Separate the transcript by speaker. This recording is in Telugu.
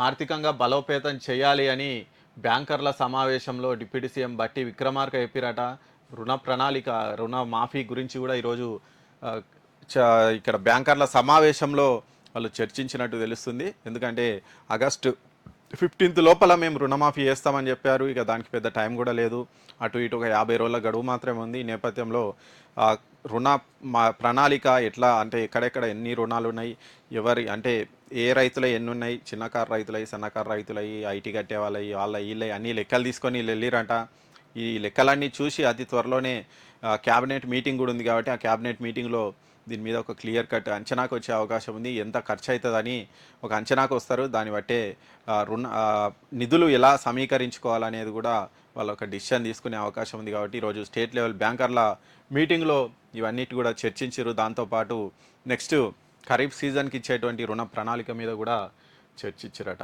Speaker 1: ఆర్థికంగా బలోపేతం చేయాలి అని బ్యాంకర్ల సమావేశంలో డిప్యూటీ సీఎం బట్టి విక్రమార్క చెప్పిరట. రుణ ప్రణాళిక, రుణ మాఫీ గురించి కూడా ఈరోజు ఆహ్, చ ఇక్కడ బ్యాంకర్ల సమావేశంలో వాళ్ళు చర్చించినట్టు తెలుస్తుంది. ఎందుకంటే ఆగస్టు 15థ్ లోపల మేము రుణమాఫీ చేస్తామని చెప్పారు. ఇక దానికి పెద్ద టైం కూడా లేదు. అటు ఇటు ఒక 50 రోజుల గడువు మాత్రమే ఉంది. ఈ నేపథ్యంలో ఆహ్, రుణ ప్రణాళిక ఎట్లా అంటే ఎక్కడెక్కడ ఎన్ని రుణాలు ఉన్నాయి, ఎవరి అంటే ఏ రైతులై ఎన్నున్నాయి, చిన్నకారు రైతులై, సన్నకారు రైతులై, ఐటీ కట్టే వాళ్ళయి, వాళ్ళయి, ఈళ్ళయి అన్నీ లెక్కలు తీసుకొని వీళ్ళు వెళ్ళిరంట. ఈ లెక్కలన్నీ చూసి అతి త్వరలోనే క్యాబినెట్ మీటింగ్ కూడా ఉంది కాబట్టి ఆ క్యాబినెట్ మీటింగ్లో దీని మీద ఒక క్లియర్ కట్ అంచనాకు వచ్చే అవకాశం ఉంది. ఎంత ఖర్చు అవుతుందని ఒక అంచనాకు వస్తారు. దాన్ని బట్టే నిధులు ఎలా సమీకరించుకోవాలనేది కూడా వాళ్ళు ఒక డిసిషన్ తీసుకునే అవకాశం ఉంది. కాబట్టి ఈరోజు స్టేట్ లెవెల్ బ్యాంకర్ల మీటింగ్లో ఇవన్నిటి కూడా చర్చించారు. దాంతోపాటు నెక్స్ట్ ఖరీఫ్ సీజన్కి ఇచ్చేటువంటి రుణ ప్రణాళిక మీద కూడా చర్చించారట.